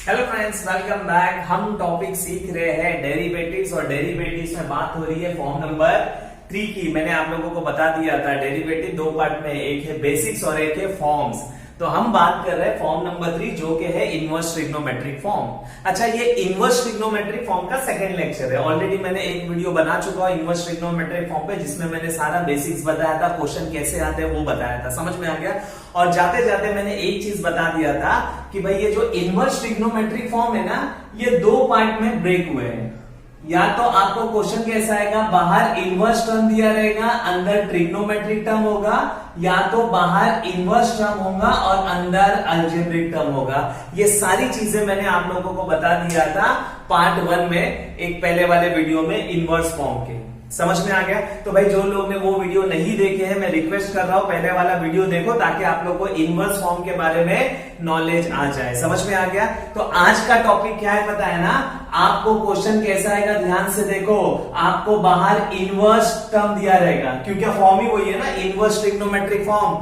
Hello friends, welcome back. हम topic सीख रहे हैं डेरिवेटिव्स और डेरिवेटिव्स में बात हो रही है फॉर्म नंबर 3 की। मैंने आप लोगों को बता दिया था डेरिवेटिव दो पार्ट में, एक है बेसिक्स और एक है फॉर्म्स। तो हम बात कर रहे हैं फॉर्म नंबर 3 जो कि है इनवर्स ट्रिग्नोमेट्रिक फॉर्म। अच्छा, ये इनवर्स ट्रिग्नोमेट्रिक फॉर्म का सेकंड लेक्चर है। ऑलरेडी मैंने एक वीडियो बना चुका हूं इनवर्स ट्रिग्नोमेट्रिक फॉर्म पे, जिसमें मैंने सारा बेसिक्स बताया था, क्वेश्चन कैसे आते हैं वो बताया था, समझ में आ गया। और जाते जाते मैंने एक चीज बता दिया था कि भाई ये जो इनवर्स ट्रिग्नोमेट्रिक फॉर्म है ना, ये दो पार्ट में ब्रेक हुए हैं। या तो आपको क्वेश्चन कैसा आएगा, बाहर इनवर्स टर्म दिया रहेगा, अंदर ट्रिग्नोमेट्रिक टर्म होगा, या तो बाहर इनवर्स टर्म होगा और अंदर अलजेब्रिक टर्म होगा। ये सारी चीजें मैंने आप लोगों को बता दिया था पार्ट 1 में, एक पहले वाले वीडियो में इनवर्स फॉर्म के। समझ में आ गया? तो भाई जो लोग ने वो वीडियो नहीं देखे हैं, मैं रिक्वेस्ट कर रहा हूं पहले वाला वीडियो देखो, ताकि आप लोग को इनवर्स फॉर्म के बारे में नॉलेज आ जाए। समझ में आ गया? तो आज का टॉपिक क्या है पता है ना? आपको क्वेश्चन कैसा आएगा, ध्यान से देखो। आपको बाहर इनवर्स टर्म दिया रहेगा, क्योंकि फॉर्म ही वही है ना, इनवर्स ट्रिग्नोमेट्रिक फॉर्म।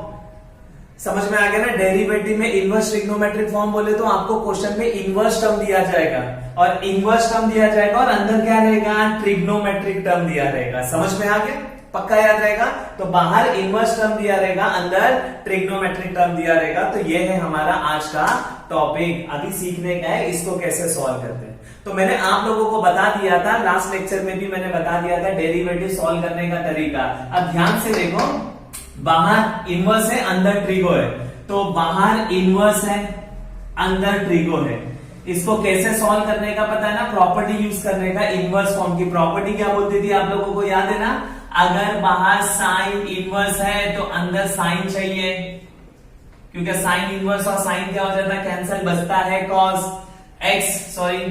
समझ में आ गया ना? डेरिवेटिव में इनवर्स ट्रिग्नोमेट्रिक फॉर्म बोले तो आपको क्वेश्चन में इनवर्स टर्म दिया जाएगा, और इनवर्स टर्म दिया जाएगा और अंदर क्या रहेगा, ट्रिग्नोमेट्रिक टर्म दिया रहेगा। समझ में आ गया? पक्का याद रहेगा? तो बाहर इनवर्स टर्म दिया रहेगा, अंदर ट्रिग्नोमेट्रिक टर्म दिया रहेगा। तो ये है हमारा आज का टॉपिक, अभी सीखने का है इसको कैसे सॉल्व करते हैं। तो मैंने आप लोगों को बता दिया था, लास्ट लेक्चर में भी मैंने बता दिया था डेरिवेटिव सॉल्व करने का तरीका। अब ध्यान से देखो, बाहर इनवर्स है, अंदर ट्रिगो है। तो बाहर इनवर्स है, अंदर ट्रिगो है। इसको कैसे सॉल्व करने का पता है ना? प्रॉपर्टी यूज करने का। इनवर्स फॉर्म की प्रॉपर्टी क्या बोलती थी आप लोगों को याद है ना? अगर बाहर साइन इनवर्स है तो अंदर साइन चाहिए, क्योंकि साइन इनवर्स और साइन क्या हो जाता है, कैंसल, बचता है कॉस एक्स। सॉरी,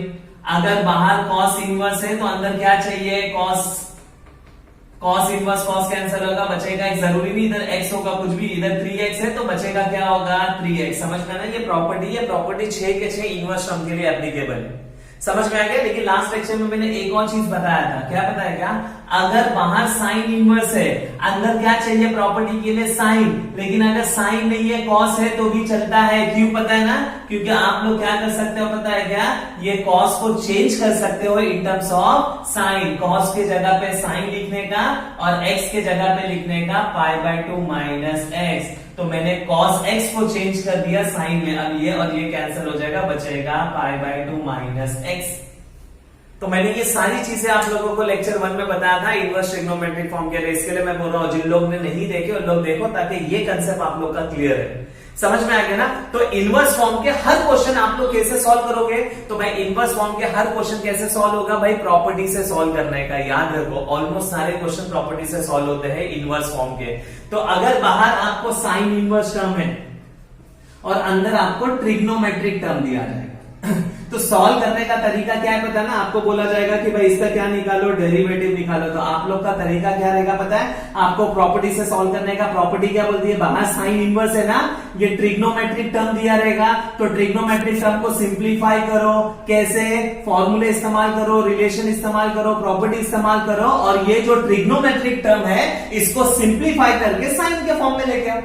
अगर बाहर कॉस इनवर्स है तो अंदर क्या चाहिए, cos. Cos inverse cos cancel होगा, बचेगा एक, जरूरी नहीं इधर x होगा कुछ भी, इधर 3x है तो बचेगा क्या होगा, 3x। समझ में ना? ये प्रॉपर्टी है, प्रॉपर्टी 6 के 6 इनवर्स टर्म के लिए एप्लीकेबल है। समझ में आ गया? लेकिन लास्ट लेक्चर में मैंने एक और चीज बताया था, क्या बताया? क्या, अगर बाहर साइन इनवर्स है, अंदर क्या चाहिए प्रॉपर्टी के लिए, साइन। लेकिन अगर साइन नहीं है, कॉस है तो भी चलता है। क्यों पता है ना? क्योंकि आप लोग क्या कर सकते हो पता है क्या, ये कॉस को चेंज कर सकते हो इन टर्म्स ऑफ साइन। कॉस के जगह पे साइन लिखने का और एक्स के जगह पे लिखने का π/2 माइनस एक्स। तो मैंने cos x को चेंज कर दिया साइन में, अब ये और ये कैंसिल हो जाएगा, बचेगा π/2 माइनस एक्स। तो मैंने ये सारी चीजें आप लोगों को लेक्चर 1 में बताया था इनवर्स ट्रिग्नोमेट्रिक फॉर्म के लिए। इसके लिए मैं बोल रहा हूं जिन लोग ने नहीं देखे उन लोग देखो, ताकि ये कंसेप्ट आप लोग का क्लियर है। समझ में आ गया ना? तो इनवर्स फॉर्म के हर क्वेश्चन आप लोग कैसे सॉल्व करोगे? तो भाई इनवर्स फॉर्म के हर क्वेश्चन कैसे सॉल्व होगा, भाई प्रॉपर्टी से सॉल्व करने का। याद रखो, ऑलमोस्ट सारे क्वेश्चन प्रॉपर्टी से सॉल्व होते हैं इनवर्स फॉर्म के। तो अगर बाहर आपको साइन इनवर्स टर्म है और अंदर आपको ट्रिग्नोमेट्रिक टर्म दिया जाएगा, तो सॉल्व करने का तरीका क्या है पता है ना? आपको बोला जाएगा कि भाई इसका क्या निकालो, डेरिवेटिव निकालो। तो आप लोग का तरीका क्या रहेगा पता है? आपको प्रॉपर्टी से सॉल्व करने का। प्रॉपर्टी क्या बोलती है, बाहर साइन इनवर्स है ना, ये ट्रिग्नोमेट्रिक टर्म दिया रहेगा, तो ट्रिग्नोमेट्रिक टर्म को सिंप्लीफाई करो। कैसे? फॉर्मूले इस्तेमाल करो, रिलेशन इस्तेमाल करो, प्रॉपर्टी इस्तेमाल करो, और ये जो ट्रिग्नोमेट्रिक टर्म है इसको सिंप्लीफाई करके साइन के फॉर्म में लेके आओ।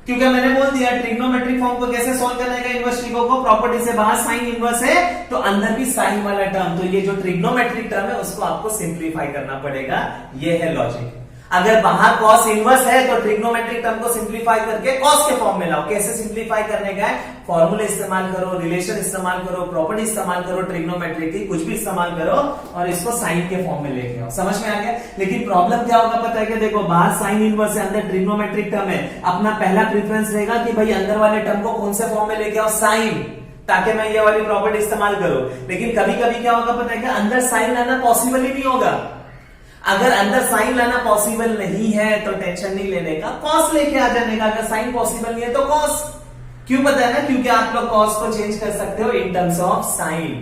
क्योंकि मैंने बोल दिया ट्रिग्नोमेट्रिक फॉर्म को कैसे सॉल्व करने का इनवर्स ट्रिगो को। प्रॉपर्टी से बाहर साइन इनवर्स है तो अंदर भी साइन वाला टर्म, तो ये जो ट्रिग्नोमेट्रिक टर्म है उसको आपको सिंप्लीफाई करना पड़ेगा। ये है लॉजिक। अगर बाहर कॉस इनवर्स है तो ट्रिग्नोमेट्रिक टर्म को सिंप्लीफाई करके कॉस के फॉर्म में लाओ। कैसे सिंप्लीफाई करने का है? फॉर्मूले इस्तेमाल करो, रिलेशन इस्तेमाल करो, प्रॉपर्टी इस्तेमाल करो, ट्रिग्नोमेट्रिक की कुछ भी इस्तेमाल करो और इसको साइन के फॉर्म में लेके आओ। समझ में आ गया? लेकिन प्रॉब्लम क्या होगा पता है क्या? देखो, बाहर साइन इनवर्स है, अंदर ट्रिग्नोमेट्रिक टर्म है। अपना पहला प्रेफरेंस रहेगा कि भाई अंदर वाले टर्म को कौन से फॉर्म में लेके आओ, साइन, ताकि मैं ये वाली प्रॉपर्टी इस्तेमाल करूं। लेकिन कभी कभी क्या होगा पता है क्या? अंदर साइन लाना पॉसिबल ही नहीं होगा। अगर अंदर साइन लाना पॉसिबल नहीं है तो टेंशन नहीं लेने का, कॉस लेके आ जाने का। अगर साइन पॉसिबल नहीं है तो कॉस। क्यों पता है ना? क्योंकि आप लोग कॉस को चेंज कर सकते हो इन टर्म्स ऑफ साइन।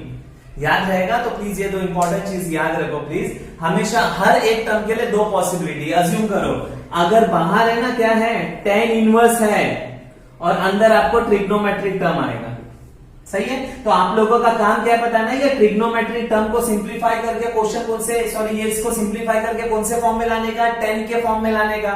याद रहेगा? तो प्लीज ये दो इंपॉर्टेंट चीज याद रखो प्लीज। हमेशा हर एक टर्म के लिए दो पॉसिबिलिटी अज्यूम करो। अगर बाहर है ना क्या है, टेन इनवर्स है और अंदर आपको ट्रिग्नोमेट्रिक टर्म आएगा, सही है? तो आप लोगों का काम क्या है पता है ना? ये ट्रिग्नोमेट्रिक टर्म को सिंप्लीफाई करके क्वेश्चन कौन से, सॉरी, ये इसको सिंप्लीफाई करके कौन से फॉर्म में लाने का, 10 के फॉर्म में लाने का।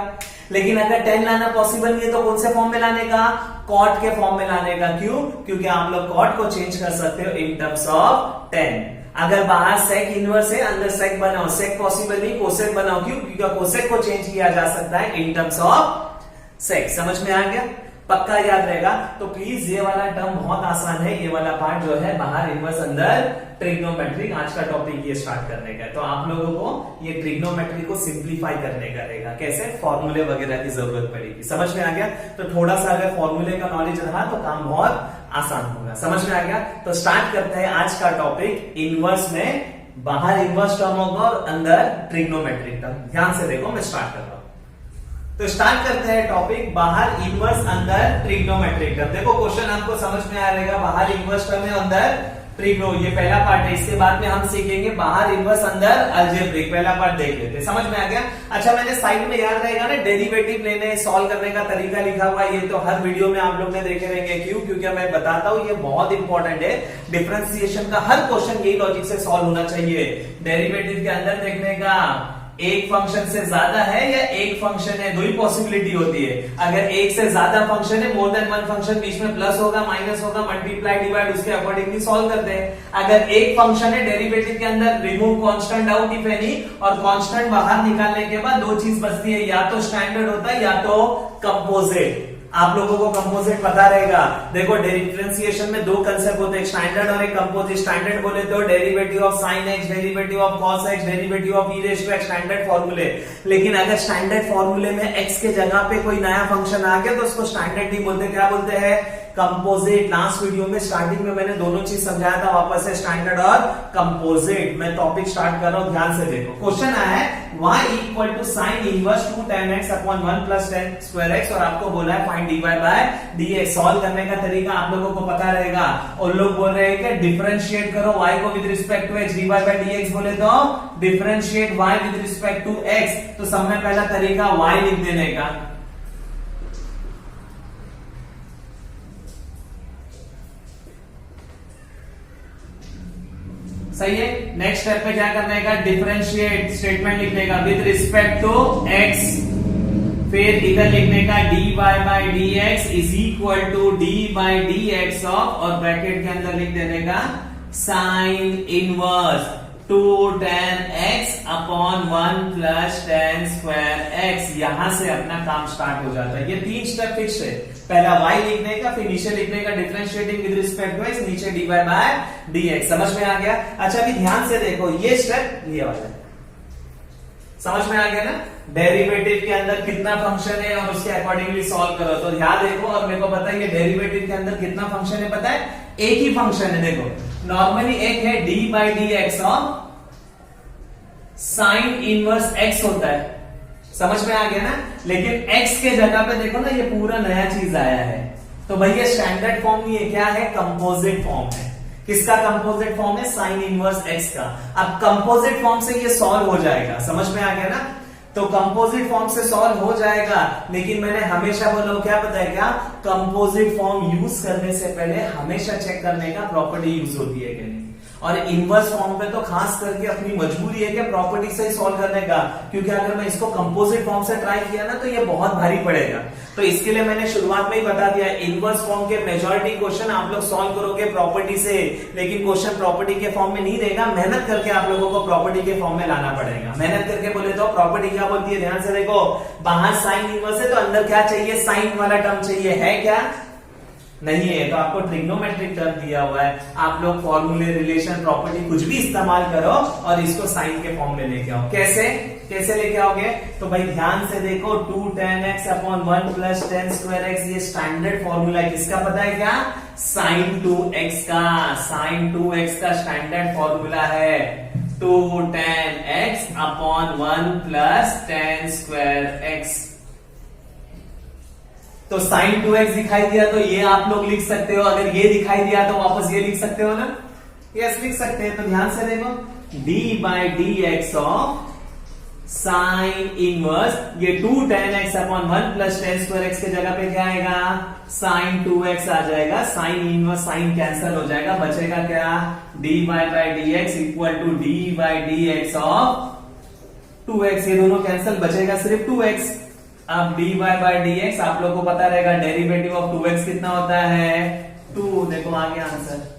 लेकिन अगर 10 लाना पॉसिबल नहीं है तो कौन से फॉर्म में लाने का, कॉट के फॉर्म में लाने का। क्यों? क्योंकि आप लोग कॉट को चेंज कर सकते हो इन टर्म्स ऑफ 10। अगर बाहर सेक इनवर्स है, अंदर सेक बनाओ, सेक पॉसिबल नहीं कोसेक बनाओ। क्यों? क्योंकि कोसेक को चेंज किया जा सकता है इन टर्म्स ऑफ सेक। समझ में आ गया? पक्का याद रहेगा। तो प्लीज ये वाला टर्म बहुत आसान है, ये वाला पार्ट जो है बाहर इनवर्स अंदर ट्रिग्नोमेट्री, आज का टॉपिक ये स्टार्ट करने का है। तो आप लोगों को ये ट्रिग्नोमेट्री को सिंप्लीफाई करने का रहेगा। कैसे? फॉर्मूले वगैरह की जरूरत पड़ेगी। समझ में आ गया? तो थोड़ा सा अगर फॉर्मूले का नॉलेज रहा तो काम बहुत आसान होगा। समझ में आ गया? तो स्टार्ट करते हैं आज का टॉपिक। इनवर्स में बाहर इनवर्स टर्म होगा और अंदर ट्रिग्नोमेट्रिक टर्म। ध्यान से देखो, मैं स्टार्ट कर रहा हूं। तो स्टार्ट करते हैं टॉपिक बाहर इनवर्स अंदर ट्रिग्नोमेट्रिक टर्म। देखो क्वेश्चन आपको समझ में आ रहेगा, बाहर इनवर्स टर्म है अंदर ट्रिग्नो, ये पहला पार्ट है। इसके बाद में हम सीखेंगे बाहर इनवर्स अंदर अलजेब्रिक। पहला पार्ट देख लेते हैं। समझ में आ गया? अच्छा, मैंने साइड में याद रहेगा ना डेरिवेटिव लेने सॉल्व करने का तरीका लिखा हुआ है, ये तो हर वीडियो में आप लोग ने देखे रहेंगे। क्यों? क्योंकि मैं बताता हूं ये बहुत इंपॉर्टेंट है। डिफरेंशिएशन का हर क्वेश्चन यही लॉजिक से सॉल्व होना चाहिए। डेरिवेटिव के अंदर देखने का एक फंक्शन से ज्यादा है या एक फंक्शन है, दो ही पॉसिबिलिटी होती है। अगर एक से ज्यादा फंक्शन है, मोर देन वन फंक्शन, बीच में प्लस होगा माइनस होगा, मल्टीप्लाई डिवाइड, उसके अकॉर्डिंगली सॉल्व करते हैं। अगर एक फंक्शन है डेरिवेटिव के अंदर, remove constant out if any, और कांस्टेंट बाहर निकालने के बाद दो चीज बचती है, या तो स्टैंडर्ड होता है या तो कंपोजिट। आप लोगों को कंपोजिट पता रहेगा। देखो डिफरेंशिएशन में दो कंसेप्ट होते हैं, स्टैंडर्ड और एक कंपोजिट। स्टैंडर्ड बोले तो derivative of sine x, derivative of cos x, derivative of e raise to x, standard फॉर्मूले। लेकिन अगर स्टैंडर्ड फॉर्मूले में एक्स के जगह पे कोई नया फंक्शन आ गया तो उसको स्टैंडर्ड नहीं बोलते, क्या बोलते हैं? कंपोजिट। लास्ट वीडियो में स्टार्टिंग में मैंने दोनों चीज समझाया था, वापस से स्टैंडर्ड और कंपोजिट। मैं टॉपिक स्टार्ट कर रहा हूं, ध्यान से देखो। क्वेश्चन आया है y equal to sine inverse 2 tan x upon 1 plus tan square x, और आपको बोला है find dy by dx। Solve करने का तरीका आप लोगों को पता रहेगा। और लोग बोल रहे हैं कि डिफरेंशिएट करो y को with respect to x, dy by dx बोले तो differentiate y with respect to x। तो सब में पहला तरीका y लिख देने का। सही है। नेक्स्ट स्टेप पे क्या करने का? डिफरेंशिएट स्टेटमेंट लिखने का विद रिस्पेक्ट टू x, फिर इधर लिखने का dy by dx is equal to d by dx of, और ब्रैकेट के अंदर लिख देने का sine inverse 2 tan x upon 1 plus tan square x। यहां से अपना काम स्टार्ट हो जाता है। ये तीन स्टेप फिक्स है। पहला y लिखने का, फिर नीचे लिखने का differentiating with respect to x, नीचे dy बाय dx। समझ में आ गया? अच्छा, अभी ध्यान से देखो, ये स्टेप ये वाला समझ में आ गया ना? डेरिवेटिव के अंदर कितना फंक्शन है और उसके अकॉर्डिंगली सॉल्व करो। तो ध्यान देखो, और मेरे को पता है ये डेरिवेटिव के अंदर कितना फंक्शन है, पता है? एक ही फंक्शन है। देखो नॉर्मली एक है D by D x of sine inverse x होता है। समझ में आ गया ना? लेकिन x के जगह पे देखो ना, ये पूरा नया चीज आया है। तो भाई ये स्टैंडर्ड फॉर्म नहीं है, क्या है? कंपोजिट फॉर्म है। किसका कंपोजिट फॉर्म है? साइन इनवर्स x का। अब कंपोजिट फॉर्म से ये सॉल्व हो जाएगा। समझ में आ गया ना? तो कंपोजिट फॉर्म से सॉल्व हो जाएगा, लेकिन मैंने हमेशा बोला क्या पता है क्या? कंपोजिट फॉर्म यूज करने से पहले हमेशा चेक करने का प्रॉपर्टी यूज होती है कि नहीं। और इनवर्स फॉर्म पे तो खास करके अपनी मजबूरी है कि प्रॉपर्टी से ही सॉल्व करने का, क्योंकि अगर मैं इसको कंपोजिट फॉर्म से ट्राई किया ना तो ये बहुत भारी पड़ेगा। तो इसके लिए मैंने शुरुआत में ही बता दिया, इनवर्स फॉर्म के मेजॉरिटी क्वेश्चन आप लोग सॉल्व करोगे प्रॉपर्टी से, लेकिन क्वेश्चन प्रॉपर्टी के फॉर्म में नहीं रहेगा। मेहनत करके आप लोगों को प्रॉपर्टी के फॉर्म में लाना पड़ेगा। मेहनत करके बोले तो प्रॉपर्टी क्या बोलती है, ध्यान से देखो। बाहर साइन इनवर्स है तो अंदर क्या चाहिए? साइन वाला टर्म चाहिए। है क्या? नहीं है। तो आपको ट्रिग्नोमेट्रिक टर्म दिया हुआ है, आप लोग फॉर्मूले, रिलेशन, प्रॉपर्टी कुछ भी इस्तेमाल करो और इसको साइन के फॉर्म में लेके आओ। कैसे कैसे लेके आओगे? तो भाई ध्यान से देखो, 2 tan x upon 1 plus tan square x, ये स्टैंडर्ड फॉर्मूला है। किसका पता है क्या? साइन 2x का। साइन 2x का स्टैंडर्ड फॉर्मूला है 2 tan x upon 1 plus tan square x। तो साइन 2x दिखाई दिया तो ये आप लोग लिख सकते हो, अगर ये दिखाई दिया तो वापस ये लिख सकते हो ना? यस, लिख सकते हैं। तो ध्यान से देखो, d by D x of sine inverse, ये 2 tan x upon 1 plus tan square x के जगह पे क्या आएगा? साइन 2x आ जाएगा। साइन इनवर्स साइन कैंसिल हो जाएगा, बचेगा क्या? d by D x equal to d by D x of 2x। ये दोनों कैंसिल, बचेगा सिर्फ 2x। अब dy बाय dx आप लोगों को पता रहेगा, डेरिवेटिव ऑफ 2x कितना होता है 2। देखो आ गया आंसर।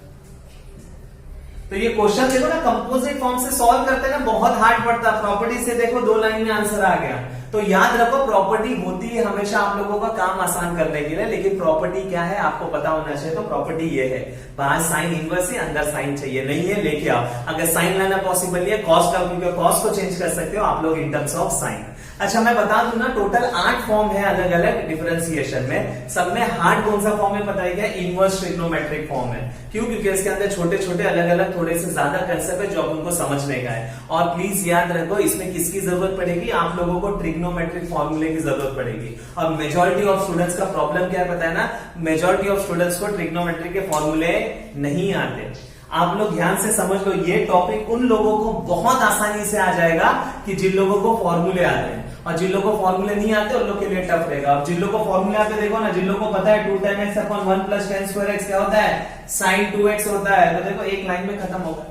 तो ये क्वेश्चन देखो ना, कंपोजिट फॉर्म से सॉल्व करते हैं ना, बहुत हार्ड पड़ता है। प्रॉपर्टी से देखो 2 लाइन में आंसर आ गया। तो याद रखो, प्रॉपर्टी होती है हमेशा आप लोगों का काम आसान करने के लिए, लेकिन प्रॉपर्टी क्या है आपको पता होना चाहिए। तो प्रॉपर्टी ये है, बाहर साइन इनवर्स है, अंदर साइन चाहिए, नहीं है लेके आओ। अगर साइन लाना पॉसिबल नहीं है, कॉस लाओ, क्योंकि कॉस को चेंज कर सकते हो आप लोग इन टर्म्स ऑफ साइन। अच्छा मैं बता दूं ना, टोटल 8 फॉर्म है अलग अलग डिफरेंशिएशन में। सब में हार्ड कौन सा फॉर्म है पता है क्या? इनवर्स ट्रिग्नोमेट्रिक फॉर्म है। क्यों? क्योंकि इसके अंदर छोटे छोटे अलग अलग थोड़े से ज्यादा कंसेप्ट है जो आप उनको समझने का है। और प्लीज याद रखो, इसमें किसकी जरूरत पड़ेगी? आप लोगों को ट्रिग्नोमेट्रिक फॉर्मूले की जरूरत पड़ेगी। और मेजोरिटी ऑफ स्टूडेंट्स का प्रॉब्लम क्या है पता है ना? मेजोरिटी ऑफ स्टूडेंट्स को ट्रिग्नोमेट्रिक के फॉर्मूले नहीं आते। आप लोग ध्यान से समझ लो, ये टॉपिक उन लोगों को बहुत आसानी से आ जाएगा कि जिन लोगों को फॉर्मूले आते हैं, और जिन लोगों को फॉर्मूले नहीं आते उन लोग के लिए टफ रहेगा। अब जिन लोगों को फॉर्मूले आते देखो ना, जिन लोगों को पता है 2 tan x upon 1 plus tan square x क्या होता है? sin 2x होता है। तो देखो एक लाइन में खत्म होगा।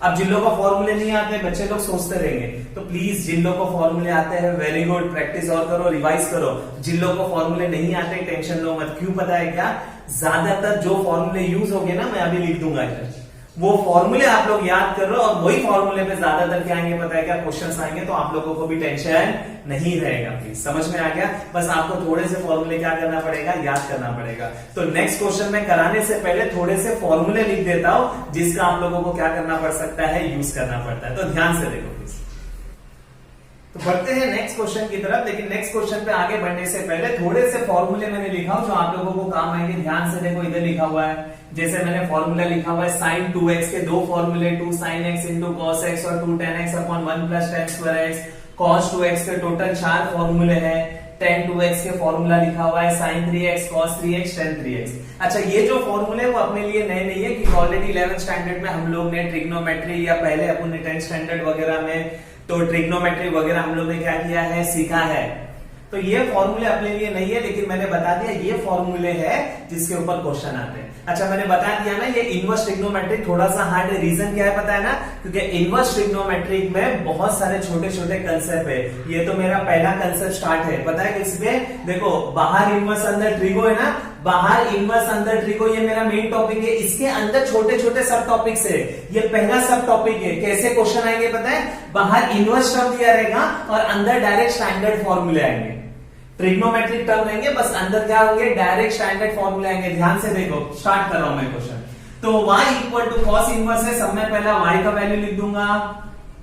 अब जिन लोगों को फॉर्मूले नहीं आते, बच्चे लोग सोचते रहेंगे। तो प्लीज जिन लोगों को फॉर्मूले आते हैं वेरी गुड, प्रैक्टिस और करो, रिवाइज करो। जिन लोगों को फॉर्मूले नहीं आते टेंशन लो मत। क्यों पता है क्या? ज्यादातर जो फॉर्मूले यूज होंगे ना, मैं अभी लिख दूंगा इधर, वो फॉर्मूले आप लोग याद कर लो, और वही फॉर्मूले पे ज्यादातर क्या आएंगे पता है क्या? क्वेश्चंस आएंगे। तो आप लोगों को भी टेंशन नहीं रहेगा। प्लीज समझ में आ गया? बस आपको थोड़े से फॉर्मूले क्या करना पड़ेगा? याद करना पड़ेगा। तो नेक्स्ट क्वेश्चन में कराने से पहले थोड़े से फॉर्मूले लिख देता हूं, जिसका आप लोगों को क्या करना पड़ सकता है? यूज करना पड़ता है। तो ध्यान से देखो प्लीज। तो बढ़ते हैं नेक्स्ट क्वेश्चन की तरफ। लेकिन नेक्स्ट क्वेश्चन पे आगे बढ़ने से पहले थोड़े से फॉर्मूले मैंने लिखा हूं जो आप लोगों को काम आएंगे। ध्यान से देखो, इधर लिखा हुआ है, जैसे मैंने फॉर्मूला लिखा हुआ है sin 2x के 2 फॉर्मूले, 2 sin x into cos x और 2 tan x upon 1 plus tan square x। cos 2x के टोटल 4 फॉर्मूले हैं। tan 2x के फॉर्मूला लिखा हुआ है sin 3x, cos 3x, tan 3x। अच्छा ये जो फॉर्मूले वो अपने लिए नए नहीं है, क्योंकि ऑलरेडी 11th स्टैंडर्ड में हम लोग ने ट्रिग्नोमेट्री, या पहले अपन ने 10th स्टैंडर्ड वगैरह में तो ट्रिग्नोमेट्री वगैरह हम लोग ने क्या किया है? सीखा है। तो ये फॉर्मूले अपने लिए नहीं है, लेकिन मैंने बता दिया ये फॉर्मूले है जिसके ऊपर क्वेश्चन आते हैं। अच्छा मैंने बता दिया ना, ये इनवर्स ट्रिग्नोमेट्रिक थोड़ा सा हार्ड है। रीजन क्या है पता है ना? क्योंकि इनवर्स ट्रिग्नोमेट्रिक में बहुत सारे छोटे छोटे कंसेप्ट है। ये तो मेरा पहला कंसेप्ट स्टार्ट है, पता है किसमें? देखो बाहर इनवर्स अंदर ट्रिगो है ना, बाहर इनवर्स अंदर ट्रिगो, ये मेरा मेन टॉपिक है। इसके अंदर छोटे छोटे सब टॉपिक्स है। ये पहला सब टॉपिक है। कैसे क्वेश्चन आएंगे पता है? बाहर इनवर्स टर्म दिया रहेगा और अंदर डायरेक्ट स्टैंडर्ड फॉर्मूले आएंगे। ट्रिग्नोमेट्रिक टर्म रहेंगे, बस अंदर क्या होंगे? डायरेक्ट स्टैंडर्ड फॉर्मूले आएंगे। ध्यान से देखो, स्टार्ट कर रहा हूं मैं क्वेश्चन। तो y equal to cos inverse है, सब में पहला y का वैल्यू लिख दूंगा,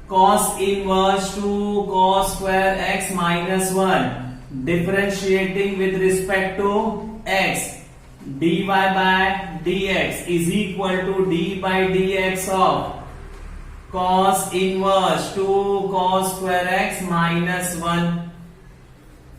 cos inverse 2 cos square x minus 1 differentiating with respect to x, dy by dx is equal to d by dx of cos inverse 2 cos square x minus 1।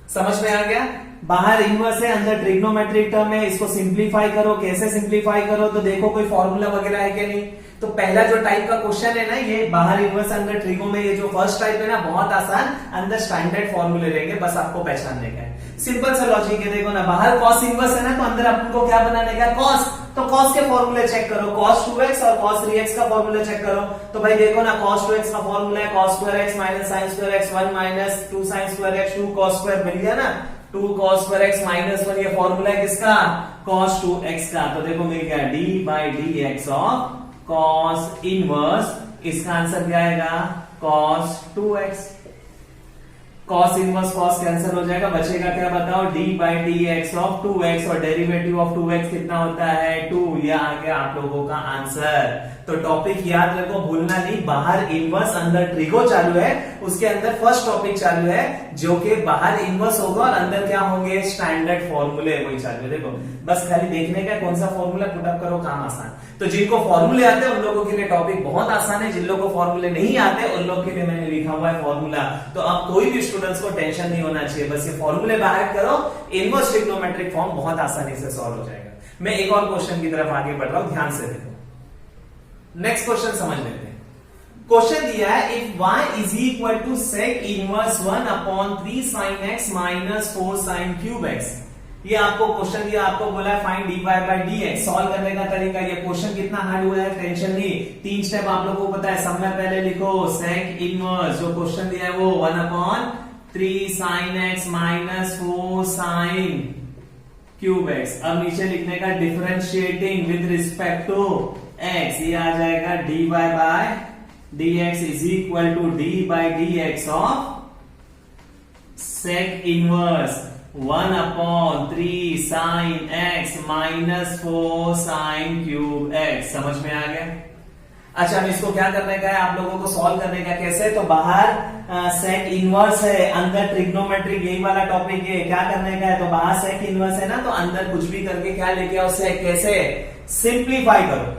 समझ में आ गया? बाहर इनवर्स है, अंदर ट्रिग्नोमेट्रिक टर्म है। इसको सिंप्लीफाई करो। कैसे सिंप्लीफाई करो? तो देखो कोई फॉर्मूला वगैरह है क्या? नहीं। तो पहला जो टाइप का क्वेश्चन है ना, ये बाहर इनवर्स अंदर ट्रिगो में, ये जो फर्स्ट टाइप है ना, बहुत आसान, अंदर स्टैंडर्ड फॉर्मूले रहेंगे, बस आपको पहचानने का है। सिंपल सा लॉजिक है। देखो ना, बाहर कॉस इनवर्स है ना, तो अंदर आपको क्या बनाने का? कॉस। तो कॉस के फॉर्मूले चेक करो, cos 2x और cos 3x का फॉर्मूला चेक करो। तो भाई देखो ना, cos 2x का फॉर्मूला है cos square x minus sin square x 1 minus 2 sin square x 2 cos square, मिल गया ना? 2 cos स्क्वायर x माइनस 1, ये फॉर्मूला है किसका? cos 2x का। तो देखो मिल गया d by dx of cos inverse, इसका आंसर क्या आएगा? cos 2x। cos inverse cos cancel हो जाएगा, बचेगा क्या बताओ? d by dx of 2x, और डेरिवेटिव ऑफ 2x कितना होता है? 2। ये आ गया आप लोगों का आंसर। तो टॉपिक याद रखो, भूलना नहीं। बाहर इनवर्स अंदर ट्रिगो चालू है, उसके अंदर फर्स्ट टॉपिक चालू है जो कि बाहर इनवर्स होगा और अंदर क्या होंगे? स्टैंडर्ड फॉर्मूले, वही चालू है। देखो बस खाली देखने का कौन सा फॉर्मूला पुटअप करो, काम आसान। तो जिनको फॉर्मूले आते हैं उन लोगों के लिए टॉपिक बहुत आसान है, जिन लोगों को फॉर्मूले नहीं आते उन लोगों के लिए मैंने लिखा हुआ है फॉर्मूला। तो अब कोई भी स्टूडेंट्स को टेंशन नहीं होना चाहिए, बस ये फॉर्मूले बाहर करो, इनवर्स ट्रिग्नोमेट्रिक फॉर्म बहुत आसानी से सॉल्व हो जाएगा। मैं एक और क्वेश्चन की तरफ आगे बढ़ रहा हूं, ध्यान से देखो। नेक्स्ट क्वेश्चन समझ लेते हैं। क्वेश्चन दिया है, if y is equal to sec inverse 1 upon 3 sin x minus 4 sin cube x। ये आपको क्वेश्चन दिया, आपको बोला है find dy by dx। Solve करने का तरीका, ये क्वेश्चन कितना हार्ड हुआ है टेंशन नहीं, 3 स्टेप आप लोगों को पता है। सब में पहले लिखो sec इनवर्स, जो क्वेश्चन दिया है वो 1 upon 3 sin x minus 4 sin cube x. अब नीचे लिखने का differentiating with respect to x, ये आ जाएगा dy by dx is equal to d by D x of sec inverse 1/3 sin x minus 4 sin cube x। समझ में आ गया? अच्छा, अब इसको क्या करने का है आप लोगों को, सॉल्व करने का कैसे? तो बाहर सेक इनवर्स है, अंदर ट्रिग्नोमेट्रिक, यही वाला टॉपिक है। क्या करने का है? तो बाहर सेक इनवर्स है ना, तो अंदर कुछ भी करके क्या लेके आओ, सेक। कैसे? सिंप्लीफाई करो।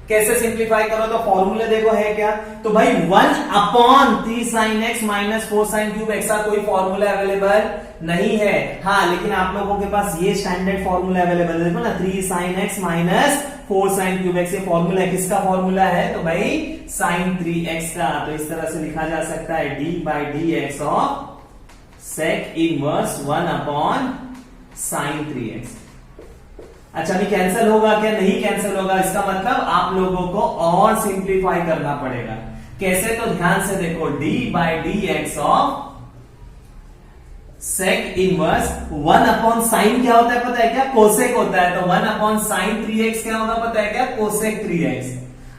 कैसे सिंप्लीफाई करो? तो फॉर्मूले देखो है क्या, तो भाई 1/3 sin x minus 4 sin cube x का कोई फॉर्मूला अवेलेबल नहीं है। हाँ, लेकिन आप लोगों के पास ये स्टैंडर्ड फॉर्मूला अवेलेबल है, देखो ना, 3 sin x minus 4 sin cube x. ये फॉर्मूला है, किसका फॉर्मूला है? तो भाई sin 3x का। तो इस तरह से लिखा जा सकता है d by D x of sec inverse 1/sin 3x। अच्छा, अभी कैंसिल होगा क्या? नहीं कैंसिल होगा। इसका मतलब आप लोगों को और सिंप्लीफाई करना पड़ेगा। कैसे? तो ध्यान से देखो, d by D x of sec inverse 1/sin क्या होता है पता है क्या? कोसेक होता है। तो 1/sin 3x क्या होगा पता है क्या? Cosec 3x।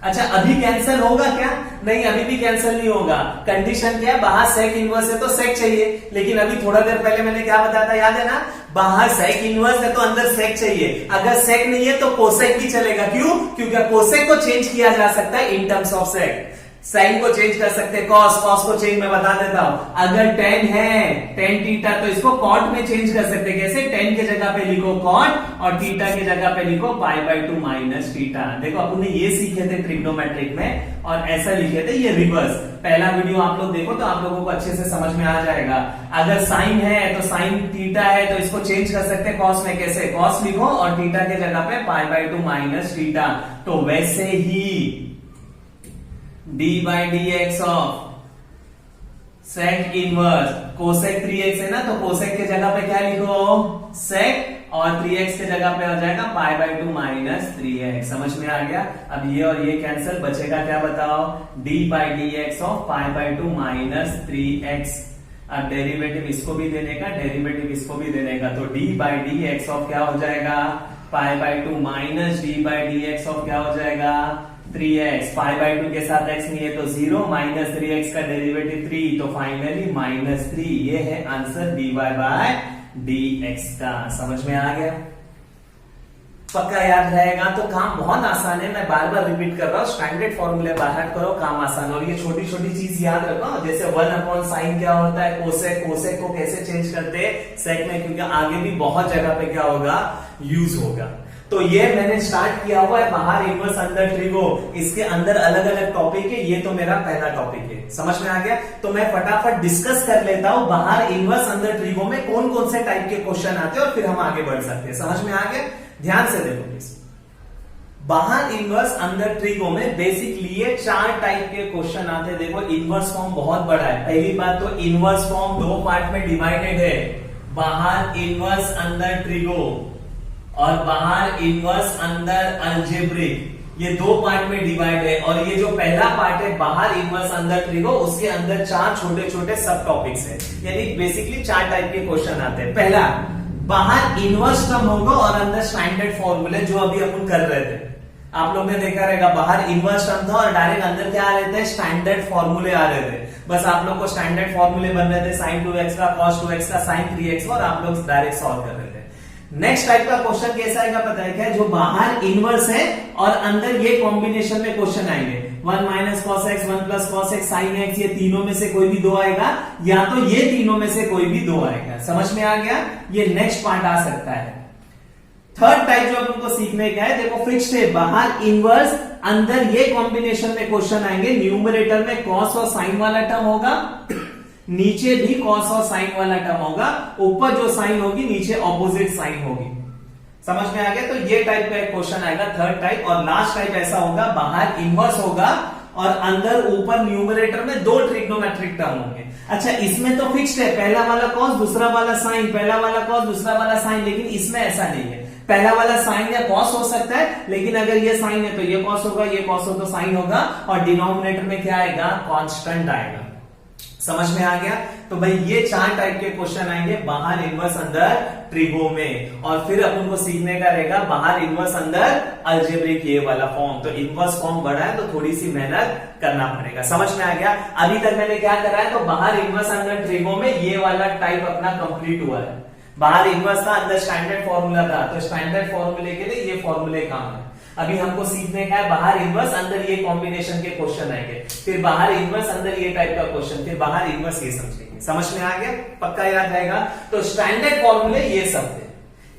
अच्छा, अभी कैंसिल होगा क्या? नहीं, अभी भी कैंसिल नहीं होगा। कंडीशन क्या है? बाहर सेक इनवर्स है तो सेक चाहिए। लेकिन अभी थोड़ा देर पहले मैंने क्या बताया था, याद है ना? बाहर सेक इनवर्स है तो अंदर सेक चाहिए। अगर सेक नहीं है तो कोसेक भी चलेगा। क्यों? क्योंकि कोसेक को चेंज किया जा सकता है in terms of sec. Sine को चेंज कर सकते हैं, कॉस को चेंज मैं बता देता हूं। अगर tan है, tan थीटा, तो इसको कॉट में चेंज कर सकते हैं। कैसे? tan के जगह पे लिखो कॉट और थीटा के जगह पे लिखो π/2 माइनस थीटा। देखो, अपन ने ये सीखे थे ट्रिग्नोमेट्रिक में और ऐसा लिखे थे, ये रिवर्स। पहला वीडियो आप लोग देखो तो आप लोगों को अच्छे से समझ में आ जाएगा। अगर साइन है तो साइन थीटा है तो इसको चेंज कर सकते हैं कॉस में। कैसे? कॉस लिखो और थीटा के जगह पे π/2 माइनस थीटा। तो वैसे ही d by D x of sec inverse cosec 3x है ना, तो कोसेक के जगह पे क्या लिखो? सेक, और 3x के जगह पे हो जाएगा π/2 माइनस 3x। समझ में आ गया? अब ये और ये कैंसिल, बचेगा क्या बताओ? d by D x of π/2 minus 3x। अब डेरिवेटिव इसको भी देने का, डेरिवेटिव इसको भी देने का। तो d by D x of क्या हो जाएगा? π/2 minus d by D x of क्या हो जाएगा? 3x। π/2 के साथ x नहीं है तो 0, माइनस 3x का डेरिवेटिव 3, तो फाइनली माइनस 3। ये है आंसर dy बाय dx का। समझ में आ गया? पक्का याद रहेगा? तो काम बहुत आसान है, मैं बार बार रिपीट कर रहा हूं। स्टैंडर्ड फॉर्मूले बाहर करो, काम आसान। और ये छोटी छोटी चीज याद रखो, जैसे 1/sin क्या होता है? कोसेक। कोसेक को कैसे चेंज करते हैं सेक में, क्योंकि आगे भी बहुत जगह पे क्या होगा? यूज होगा। तो ये मैंने स्टार्ट किया हुआ है बाहर इनवर्स अंदर ट्रिगो। इसके अंदर अलग अलग टॉपिक है, ये तो मेरा पहला टॉपिक है। समझ में आ गया? तो मैं फटाफट डिस्कस कर लेता हूं बाहर इनवर्स अंदर ट्रिगो में कौन कौन से टाइप के क्वेश्चन आते हैं और फिर हम आगे बढ़ सकते हैं। समझ में आ गया? ध्यान से देखो प्लीज। बाहर इनवर्स अंदर ट्रिगो में बेसिकली ये 4 टाइप के क्वेश्चन आते हैं। देखो, इनवर्स फॉर्म बहुत बड़ा है। पहली बात तो इनवर्स फॉर्म 2 पार्ट में डिवाइडेड है। बाहर इनवर्स अंदर ट्रिगो और बाहर इनवर्स अंदर अलजेब्रिक। ये 2 पार्ट में डिवाइड है। और ये जो पहला पार्ट है बाहर इनवर्स अंदर ट्रिगो, उसके अंदर 4 छोटे छोटे सब टॉपिक्स है। यानी बेसिकली 4 टाइप के क्वेश्चन आते हैं। पहला, बाहर इनवर्स टर्म होगा और अंदर स्टैंडर्ड फॉर्मूले, जो अभी अपन कर रहे थे। आप लोग ने देखा रहेगा, बाहर इनवर्स टर्म था और डायरेक्ट अंदर क्या आ रहे थे? स्टैंडर्ड फॉर्मूले आ रहे थे। बस आप लोग को स्टैंडर्ड फॉर्मूले बन रहे थे, sin 2x का, cos 2x का, sin 3x, और आप लोग डायरेक्ट सॉल्व कर रहे थे। नेक्स्ट टाइप का क्वेश्चन कैसा आएगा पता है क्या? जो बाहर इनवर्स है और अंदर ये कॉम्बिनेशन में क्वेश्चन आएंगे। 1 minus cos x, 1 plus cos x, sin x, ये तीनों में से कोई भी 2 आएगा, या तो ये तीनों में से कोई भी 2 आएगा। समझ में आ गया? ये नेक्स्ट पार्ट आ सकता है। थर्ड टाइप जो अपन को सीखने का है, देखो फिक्स्ड है, बाहर इनवर्स अंदर ये कॉम्बिनेशन में क्वेश्चन आएंगे। न्यूमरेटर में cos और sin वाला टर्म होगा, नीचे भी cos और sin वाला टर्म होगा, ऊपर जो साइन होगी नीचे ऑपोजिट साइन होगी। समझ में आ गया? तो ये टाइप का एक क्वेश्चन आएगा, थर्ड टाइप। और लास्ट टाइप ऐसा होगा, बाहर इनवर्स होगा और अंदर ऊपर न्यूमरेटर में 2 ट्रिग्नोमेट्रिक टर्म होंगे। अच्छा, इसमें तो फिक्स्ड है, पहला वाला cos दूसरा वाला sin, पहला वाला cos दूसरा वाला sin, लेकिन इसमें ऐसा नहीं है। पहला वाला sin या cos हो सकता है, लेकिन अगर ये sin है तो ये cos होगा, ये cos हो तो sin होगा, और डिनोमिनेटर में क्या आएगा? कांस्टेंट आएगा। समझ में आ गया? तो भाई ये 4 टाइप के क्वेश्चन आएंगे बाहर इनवर्स अंदर ट्रिगो में, और फिर अपन को सीखने का रहेगा बाहर इनवर्स अंदर अलजेब्रिक ये वाला फॉर्म। तो इनवर्स फॉर्म बड़ा है तो थोड़ी सी मेहनत करना पड़ेगा। समझ में आ गया? अभी तक मैंने क्या करा है, तो बाहर इनवर्स अंदर ट्रिगो में ये वाला टाइप अपना कंप्लीट हुआ है। बाहर इनवर्स था, अंदर स्टैंडर्ड फॉर्मूला था, तो स्टैंडर्ड फॉर्मूले के लिए ये फॉर्मूले काम है। अभी हमको सीखने का है बाहर इनवर्स अंदर ये कॉम्बिनेशन के क्वेश्चन आएंगे, फिर बाहर इनवर्स अंदर ये टाइप का क्वेश्चन, फिर बाहर इनवर्स ये समझेंगे। समझ में आ गया? पक्का याद रहेगा? तो स्टैंडर्ड फॉर्मूले ये सब थे।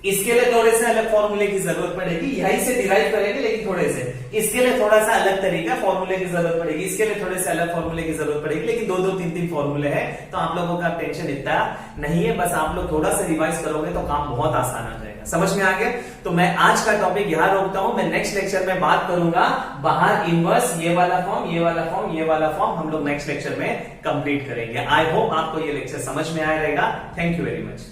इसके लिए थोड़े से अलग फॉर्मूले की जरूरत पड़ेगी, यहीं से डिराइव करेंगे लेकिन थोड़े से। इसके लिए थोड़ा सा अलग तरीका फॉर्मूले की जरूरत पड़ेगी, इसके लिए थोड़े से अलग फॉर्मूले की जरूरत पड़ेगी, लेकिन 2-2, 3-3 फॉर्मूले हैं, तो आप लोगों का टेंशन इतना नहीं है। बस आप लोग थोड़ा सा रिवाइज करोगे तो काम बहुत आसान आ जाएगा। समझ में आ गया? तो मैं आज का टॉपिक यहां रोकता हूं। मैं नेक्स्ट लेक्चर में बात करूंगा बाहर इनवर्स ये वाला फॉर्म, ये वाला फॉर्म, ये वाला फॉर्म हम लोग नेक्स्ट लेक्चर में कंप्लीट करेंगे। आई होप आपको ये लेक्चर समझ में आया रहेगा। Thank you very much.